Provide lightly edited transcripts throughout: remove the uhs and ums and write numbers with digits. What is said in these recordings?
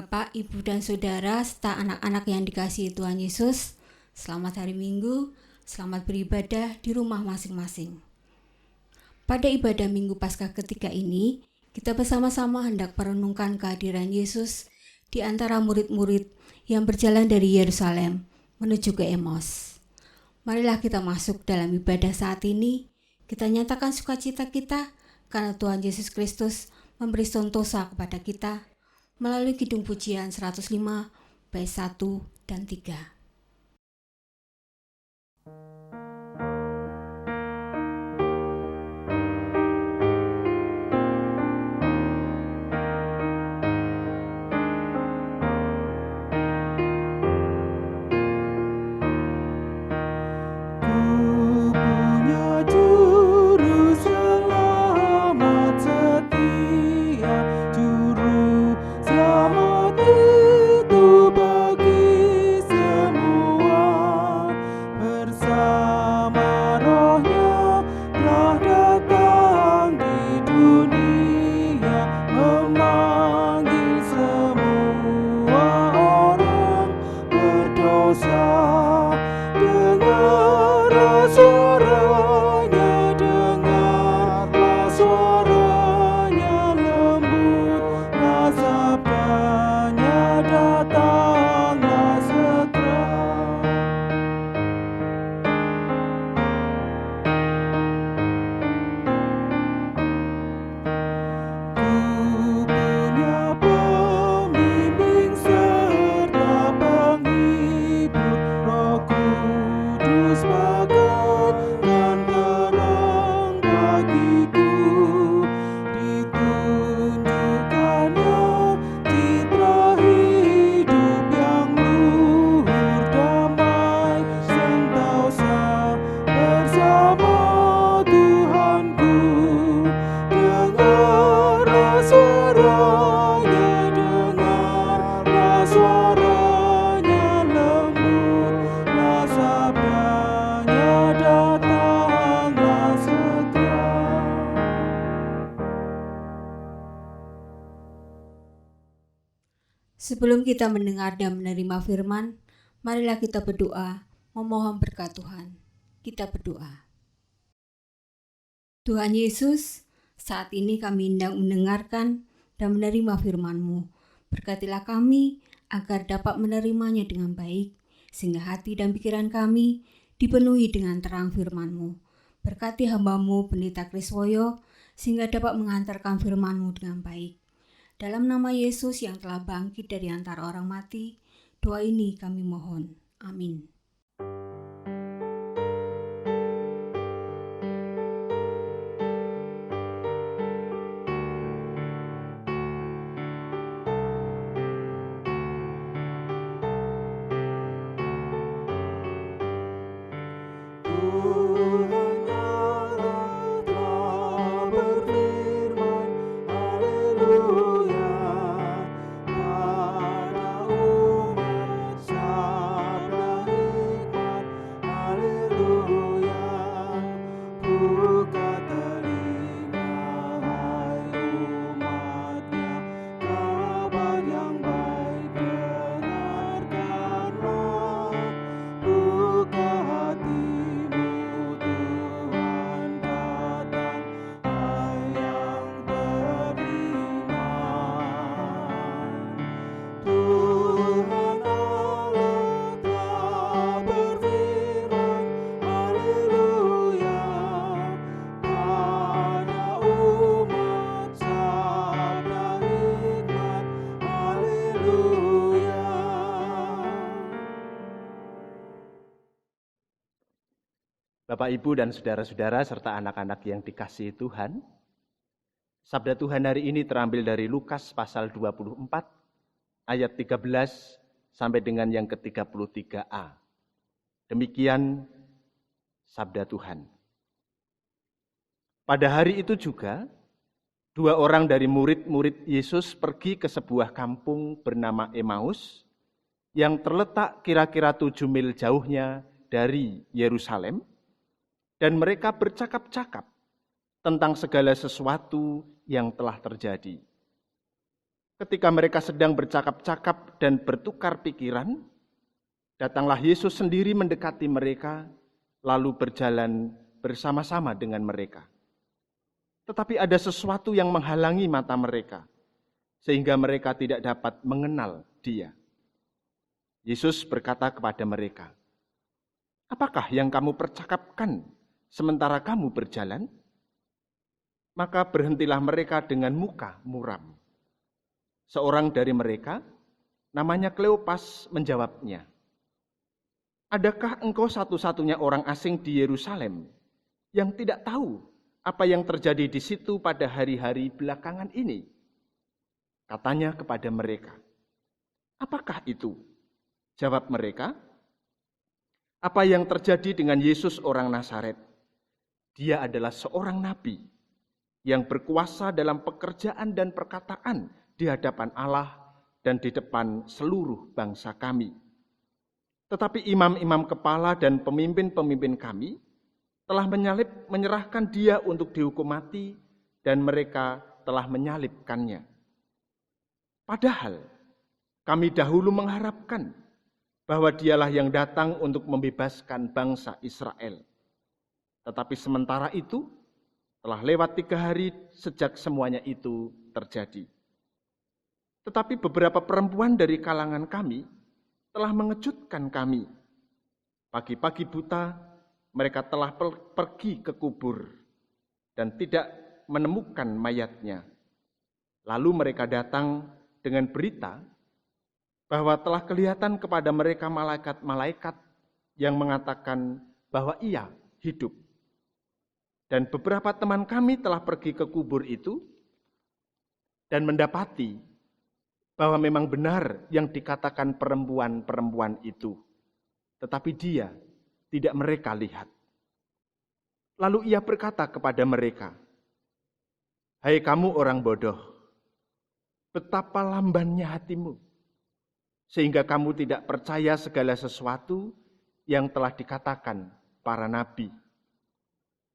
Bapak, Ibu, dan Saudara, serta anak-anak yang dikasihi Tuhan Yesus, selamat hari Minggu, selamat beribadah di rumah masing-masing. Pada ibadah Minggu Paskah ketiga ini, kita bersama-sama hendak merenungkan kehadiran Yesus di antara murid-murid yang berjalan dari Yerusalem menuju ke Emmaus. Marilah kita masuk dalam ibadah saat ini, kita nyatakan sukacita kita karena Tuhan Yesus Kristus memberi sentosa kepada kita melalui Kidung Pujian 105 bait 1 dan 3. Sebelum kita mendengar dan menerima firman, marilah kita berdoa, memohon berkat Tuhan. Kita berdoa. Tuhan Yesus, saat ini kami hendak mendengarkan dan menerima firman-Mu. Berkatilah kami agar dapat menerimanya dengan baik, sehingga hati dan pikiran kami dipenuhi dengan terang firman-Mu. Berkati hamba-Mu Pendeta Kriswoyo, sehingga dapat mengantarkan firman-Mu dengan baik. Dalam nama Yesus yang telah bangkit dari antara orang mati, doa ini kami mohon. Amin. Bapak, Ibu, dan saudara-saudara serta anak-anak yang dikasihi Tuhan, sabda Tuhan hari ini terambil dari Lukas pasal 24, ayat 13 sampai dengan yang ke-33a. Demikian sabda Tuhan. Pada hari itu juga, 2 orang dari murid-murid Yesus pergi ke sebuah kampung bernama Emmaus, yang terletak kira-kira 7 mil jauhnya dari Yerusalem, dan mereka bercakap-cakap tentang segala sesuatu yang telah terjadi. Ketika mereka sedang bercakap-cakap dan bertukar pikiran, datanglah Yesus sendiri mendekati mereka, lalu berjalan bersama-sama dengan mereka. Tetapi ada sesuatu yang menghalangi mata mereka, sehingga mereka tidak dapat mengenal Dia. Yesus berkata kepada mereka, "Apakah yang kamu percakapkan sementara kamu berjalan?" Maka berhentilah mereka dengan muka muram. Seorang dari mereka, namanya Kleopas, menjawabnya, "Adakah engkau satu-satunya orang asing di Yerusalem yang tidak tahu apa yang terjadi di situ pada hari-hari belakangan ini?" Katanya kepada mereka, "Apakah itu?" Jawab mereka, "Apa yang terjadi dengan Yesus orang Nazaret? Dia adalah seorang nabi yang berkuasa dalam pekerjaan dan perkataan di hadapan Allah dan di depan seluruh bangsa kami. Tetapi imam-imam kepala dan pemimpin-pemimpin kami telah menyerahkan dia untuk dihukum mati dan mereka telah menyalibkannya. Padahal kami dahulu mengharapkan bahwa dialah yang datang untuk membebaskan bangsa Israel. Tetapi sementara itu, telah lewat 3 hari sejak semuanya itu terjadi. Tetapi beberapa perempuan dari kalangan kami telah mengejutkan kami. Pagi-pagi buta, mereka telah pergi ke kubur dan tidak menemukan mayatnya. Lalu mereka datang dengan berita bahwa telah kelihatan kepada mereka malaikat-malaikat yang mengatakan bahwa ia hidup. Dan beberapa teman kami telah pergi ke kubur itu dan mendapati bahwa memang benar yang dikatakan perempuan-perempuan itu. Tetapi dia tidak mereka lihat. Lalu ia berkata kepada mereka, "Hai kamu orang bodoh, betapa lambannya hatimu, sehingga kamu tidak percaya segala sesuatu yang telah dikatakan para nabi.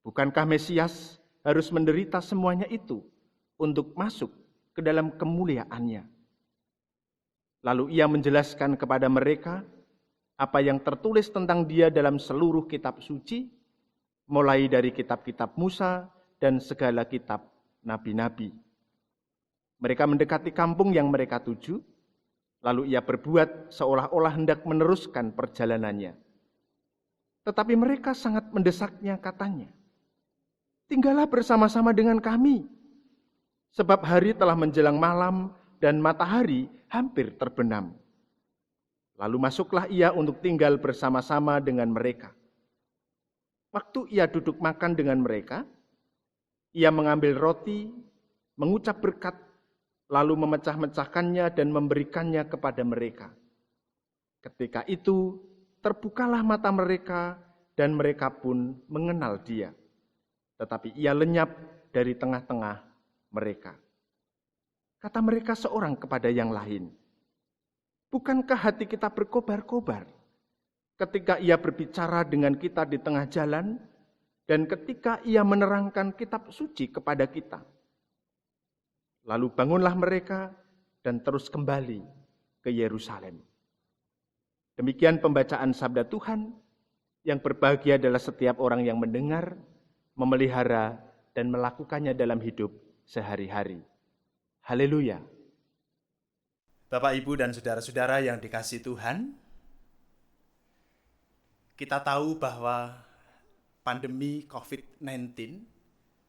Bukankah Mesias harus menderita semuanya itu untuk masuk ke dalam kemuliaannya?" Lalu ia menjelaskan kepada mereka apa yang tertulis tentang dia dalam seluruh kitab suci, mulai dari kitab-kitab Musa dan segala kitab nabi-nabi. Mereka mendekati kampung yang mereka tuju, lalu ia berbuat seolah-olah hendak meneruskan perjalanannya. Tetapi mereka sangat mendesaknya, katanya, "Tinggallah bersama-sama dengan kami, sebab hari telah menjelang malam dan matahari hampir terbenam." Lalu masuklah ia untuk tinggal bersama-sama dengan mereka. Waktu ia duduk makan dengan mereka, ia mengambil roti, mengucap berkat, lalu memecah-mecahkannya dan memberikannya kepada mereka. Ketika itu, terbukalah mata mereka dan mereka pun mengenal dia. Tetapi ia lenyap dari tengah-tengah mereka. Kata mereka seorang kepada yang lain, "Bukankah hati kita berkobar-kobar ketika ia berbicara dengan kita di tengah jalan dan ketika ia menerangkan kitab suci kepada kita?" Lalu bangunlah mereka dan terus kembali ke Yerusalem. Demikian pembacaan sabda Tuhan. Yang berbahagia adalah setiap orang yang mendengar, memelihara, dan melakukannya dalam hidup sehari-hari. Haleluya. Bapak, Ibu, dan saudara-saudara yang dikasihi Tuhan, kita tahu bahwa pandemi COVID-19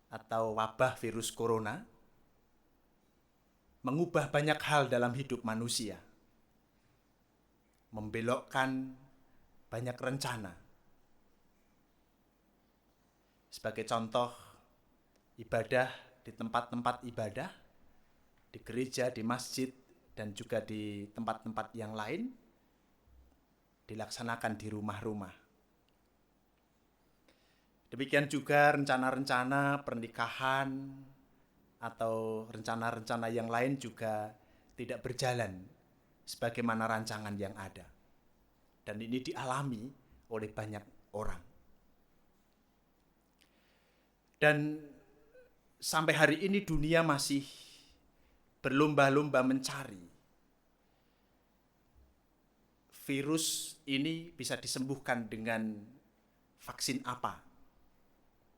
atau wabah virus corona mengubah banyak hal dalam hidup manusia, membelokkan banyak rencana. Sebagai contoh, ibadah di tempat-tempat ibadah, di gereja, di masjid, dan juga di tempat-tempat yang lain dilaksanakan di rumah-rumah. Demikian juga rencana-rencana pernikahan atau rencana-rencana yang lain juga tidak berjalan sebagaimana rancangan yang ada. Dan ini dialami oleh banyak orang. Dan sampai hari ini dunia masih berlomba-lomba mencari virus ini bisa disembuhkan dengan vaksin apa.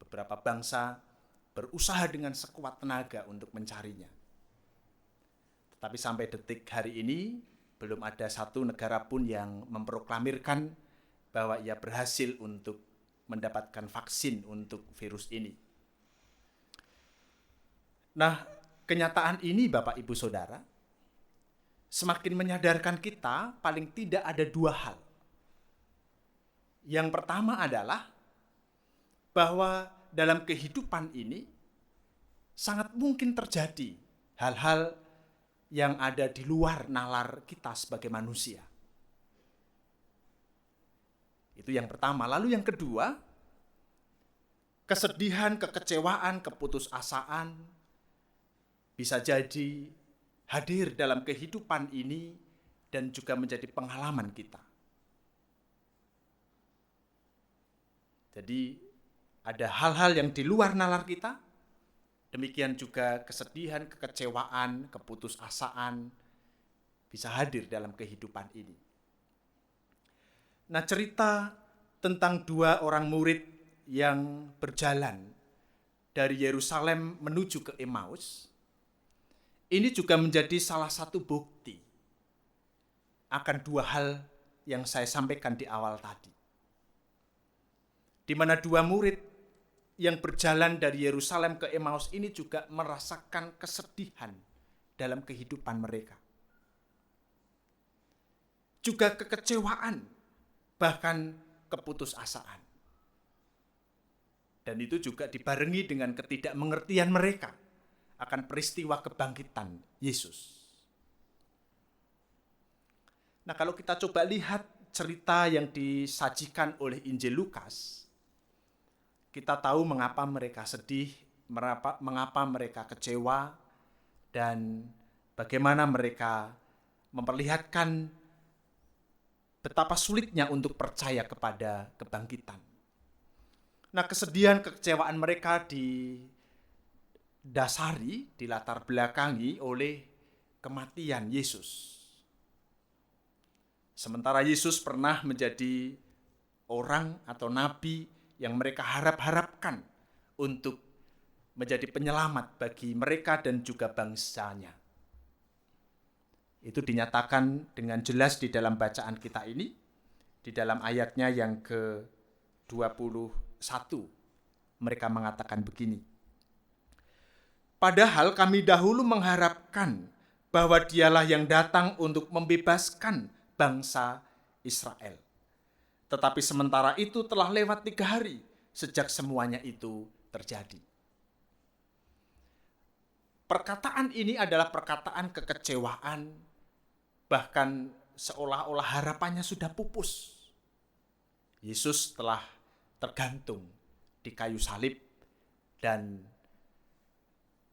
Beberapa bangsa berusaha dengan sekuat tenaga untuk mencarinya. Tetapi sampai detik hari ini, belum ada satu negara pun yang memproklamirkan bahwa ia berhasil untuk mendapatkan vaksin untuk virus ini. Nah, kenyataan ini Bapak Ibu Saudara, semakin menyadarkan kita paling tidak ada dua hal. Yang pertama adalah bahwa dalam kehidupan ini sangat mungkin terjadi hal-hal yang ada di luar nalar kita sebagai manusia. Itu yang pertama. Lalu yang kedua, kesedihan, kekecewaan, keputusasaan bisa jadi hadir dalam kehidupan ini dan juga menjadi pengalaman kita. Jadi ada hal-hal yang di luar nalar kita, demikian juga kesedihan, kekecewaan, keputusasaan bisa hadir dalam kehidupan ini. Nah, cerita tentang dua orang murid yang berjalan dari Yerusalem menuju ke Emmaus, ini juga menjadi salah satu bukti akan dua hal yang saya sampaikan di awal tadi. Di mana dua murid yang berjalan dari Yerusalem ke Emmaus ini juga merasakan kesedihan dalam kehidupan mereka. Juga kekecewaan, bahkan keputusasaan. Dan itu juga dibarengi dengan ketidakmengertian mereka akan peristiwa kebangkitan Yesus. Nah, kalau kita coba lihat cerita yang disajikan oleh Injil Lukas, kita tahu mengapa mereka sedih, mengapa mereka kecewa, dan bagaimana mereka memperlihatkan betapa sulitnya untuk percaya kepada kebangkitan. Nah, kesedihan, kekecewaan mereka didasari, dilatar belakangi oleh kematian Yesus. Sementara Yesus pernah menjadi orang atau nabi yang mereka harap-harapkan untuk menjadi penyelamat bagi mereka dan juga bangsanya. Itu dinyatakan dengan jelas di dalam bacaan kita ini, di dalam ayatnya yang ke-21. Mereka mengatakan begini, "Padahal kami dahulu mengharapkan bahwa dialah yang datang untuk membebaskan bangsa Israel. Tetapi sementara itu telah lewat 3 hari sejak semuanya itu terjadi." Perkataan ini adalah perkataan kekecewaan, bahkan seolah-olah harapannya sudah pupus. Yesus telah tergantung di kayu salib dan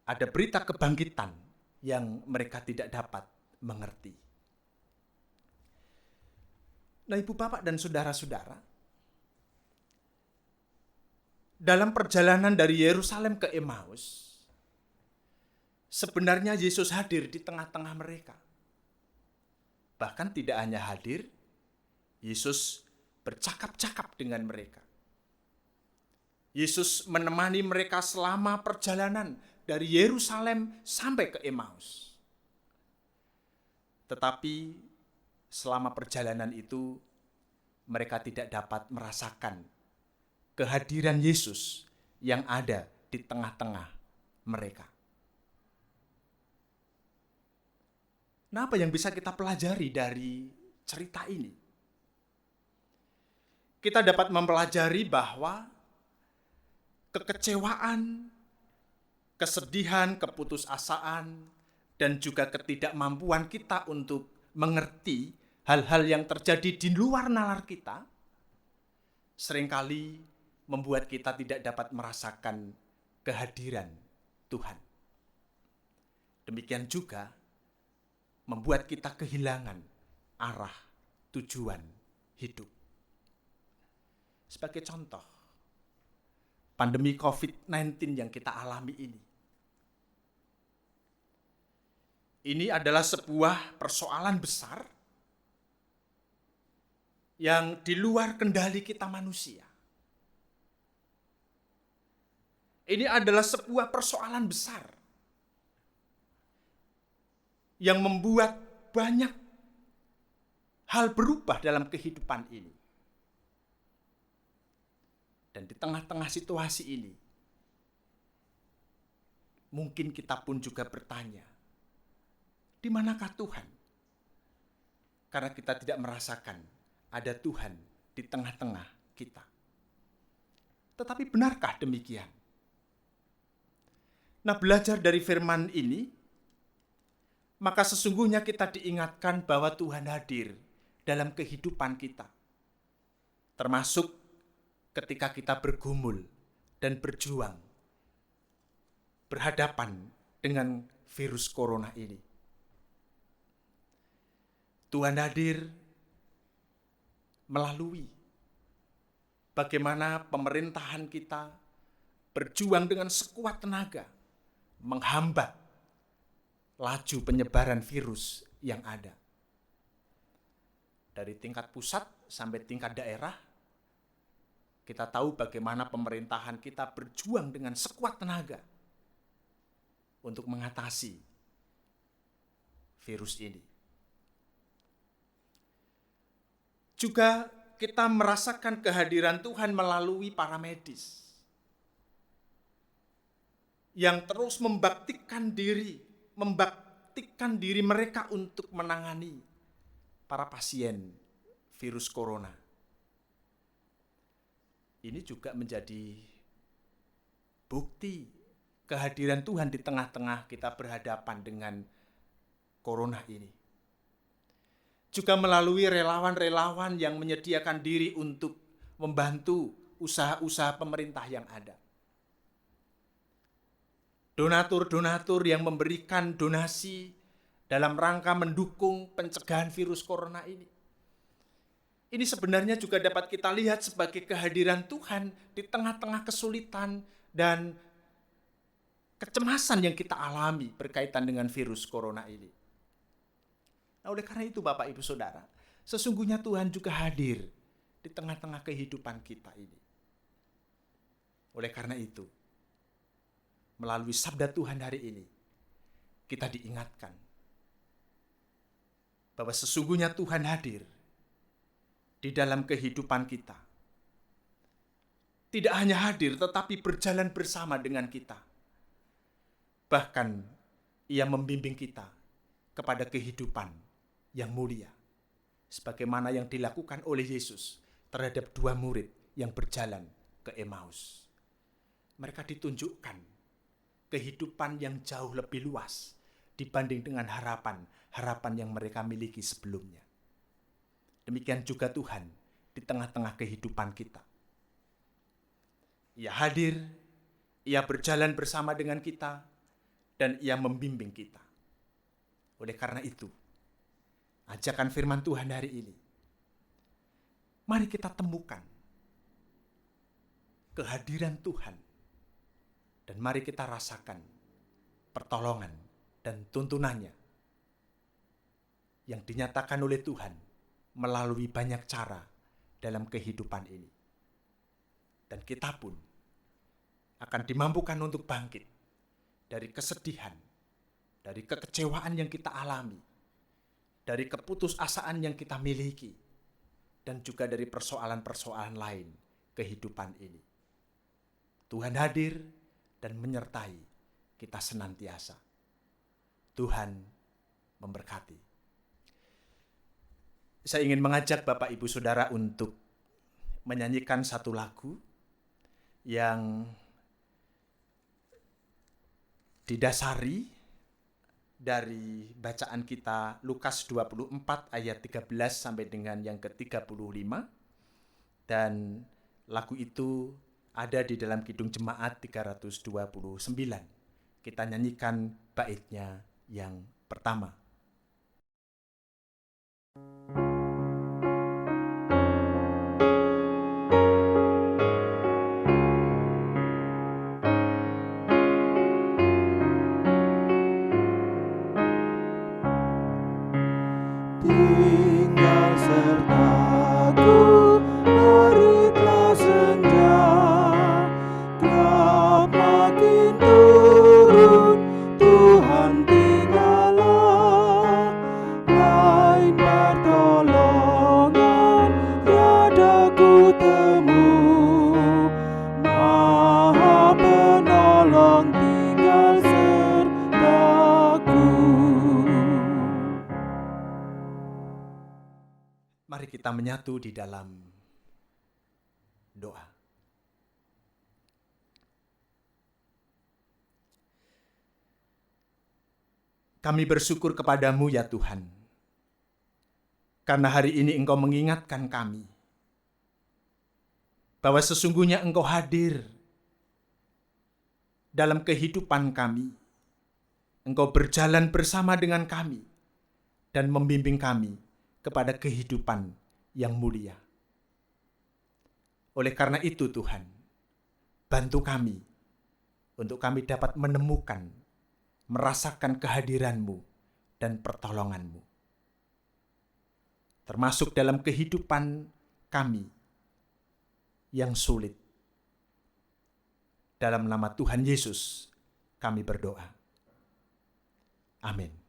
ada berita kebangkitan yang mereka tidak dapat mengerti. Nah, Ibu, Bapak, dan saudara-saudara, dalam perjalanan dari Yerusalem ke Emmaus, sebenarnya Yesus hadir di tengah-tengah mereka. Bahkan tidak hanya hadir, Yesus bercakap-cakap dengan mereka. Yesus menemani mereka selama perjalanan dari Yerusalem sampai ke Emmaus. Tetapi selama perjalanan itu, mereka tidak dapat merasakan kehadiran Yesus yang ada di tengah-tengah mereka. Nah, apa yang bisa kita pelajari dari cerita ini? Kita dapat mempelajari bahwa kekecewaan, kesedihan, keputusasaan, dan juga ketidakmampuan kita untuk mengerti hal-hal yang terjadi di luar nalar kita seringkali membuat kita tidak dapat merasakan kehadiran Tuhan. Demikian juga membuat kita kehilangan arah tujuan hidup. Sebagai contoh, pandemi COVID-19 yang kita alami ini. Ini adalah sebuah persoalan besar yang di luar kendali kita manusia. Ini adalah sebuah persoalan besar yang membuat banyak hal berubah dalam kehidupan ini. Dan di tengah-tengah situasi ini, mungkin kita pun juga bertanya, di manakah Tuhan? Karena kita tidak merasakan ada Tuhan di tengah-tengah kita. Tetapi benarkah demikian? Nah, belajar dari firman ini, maka sesungguhnya kita diingatkan bahwa Tuhan hadir dalam kehidupan kita. Termasuk ketika kita bergumul dan berjuang berhadapan dengan virus corona ini. Tuhan hadir melalui bagaimana pemerintahan kita berjuang dengan sekuat tenaga menghambat laju penyebaran virus yang ada. Dari tingkat pusat sampai tingkat daerah, kita tahu bagaimana pemerintahan kita berjuang dengan sekuat tenaga untuk mengatasi virus ini. Juga kita merasakan kehadiran Tuhan melalui para medis yang terus membaktikan diri mereka untuk menangani para pasien virus corona. Ini juga menjadi bukti kehadiran Tuhan di tengah-tengah kita berhadapan dengan corona ini. Juga melalui relawan-relawan yang menyediakan diri untuk membantu usaha-usaha pemerintah yang ada. Donatur-donatur yang memberikan donasi dalam rangka mendukung pencegahan virus corona ini. Ini sebenarnya juga dapat kita lihat sebagai kehadiran Tuhan di tengah-tengah kesulitan dan kecemasan yang kita alami berkaitan dengan virus corona ini. Nah, oleh karena itu Bapak Ibu Saudara, sesungguhnya Tuhan juga hadir di tengah-tengah kehidupan kita ini. Oleh karena itu, melalui sabda Tuhan hari ini, kita diingatkan bahwa sesungguhnya Tuhan hadir di dalam kehidupan kita. Tidak hanya hadir, tetapi berjalan bersama dengan kita. Bahkan, Ia membimbing kita kepada kehidupan yang mulia, sebagaimana yang dilakukan oleh Yesus terhadap 2 murid yang berjalan ke Emmaus. Mereka ditunjukkan kehidupan yang jauh lebih luas dibanding dengan harapan yang mereka miliki sebelumnya. Demikian juga Tuhan di tengah-tengah kehidupan kita. Ia hadir, Ia berjalan bersama dengan kita, dan Ia membimbing kita. Oleh karena itu, ajakan firman Tuhan hari ini, mari kita temukan kehadiran Tuhan, dan mari kita rasakan pertolongan dan tuntunannya yang dinyatakan oleh Tuhan melalui banyak cara dalam kehidupan ini. Dan kita pun akan dimampukan untuk bangkit dari kesedihan, dari kekecewaan yang kita alami, dari keputusasaan yang kita miliki, dan juga dari persoalan-persoalan lain kehidupan ini. Tuhan hadir dan menyertai kita senantiasa. Tuhan memberkati. Saya ingin mengajak Bapak Ibu Saudara untuk menyanyikan satu lagu yang didasari dari bacaan kita Lukas 24 ayat 13 sampai dengan yang ke-35. Dan lagu itu ada di dalam Kidung Jemaat 329. Kita nyanyikan baitnya yang pertama. Mari kita menyatu di dalam doa. Kami bersyukur kepadamu ya Tuhan, karena hari ini Engkau mengingatkan kami bahwa sesungguhnya Engkau hadir dalam kehidupan kami. Engkau berjalan bersama dengan kami dan membimbing kami kepada kehidupan yang mulia. Oleh karena itu Tuhan, bantu kami untuk kami dapat menemukan, merasakan kehadiran-Mu dan pertolongan-Mu. Termasuk dalam kehidupan kami yang sulit. Dalam nama Tuhan Yesus kami berdoa. Amin.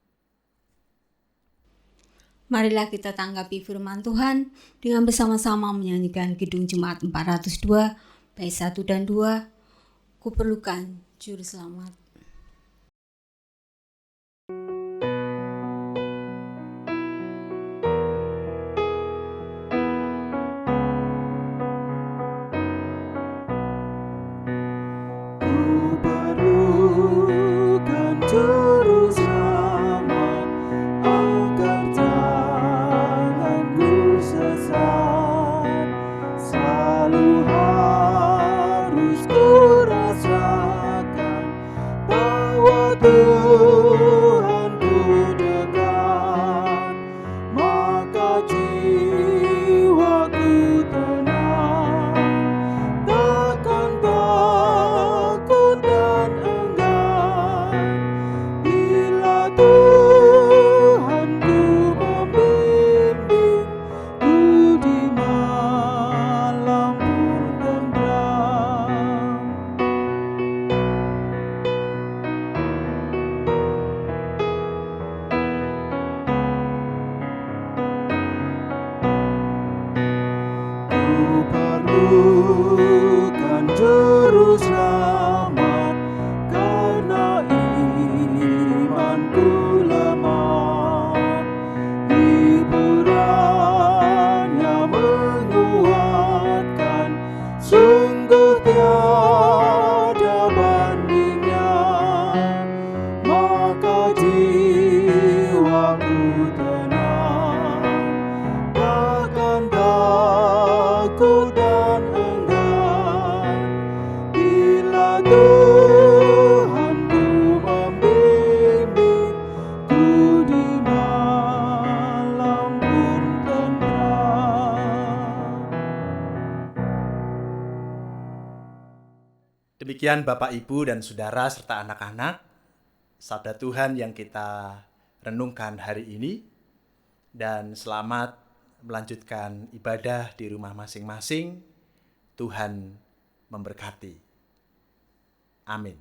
Marilah kita tanggapi firman Tuhan dengan bersama-sama menyanyikan Kidung Jemaat 402, bait 1 dan 2, Kuperlukan Juru Selamat. Kuperlukan Juru Selamat agar janganku sesat. Selalu harus kurasakan bahwa Tuhanku dekat, maka jiwaku tenang, takkan takut dan enggan bila Tuhanku membimbing ku di malam pun tenteram. Kuperlukan Juru Selamat karena imanku lemah. Hiburannya menguatkan, sungguh tiada bandingnya. Maka jiwaku tenang, takkan takut dan enggan bila Tuhanku membimbing ku di malam pun tenteram. Demikian Bapak, Ibu, dan Saudara serta anak-anak, sabda Tuhan yang kita renungkan hari ini. Dan selamat melanjutkan ibadah di rumah masing-masing. Tuhan memberkati. Amin.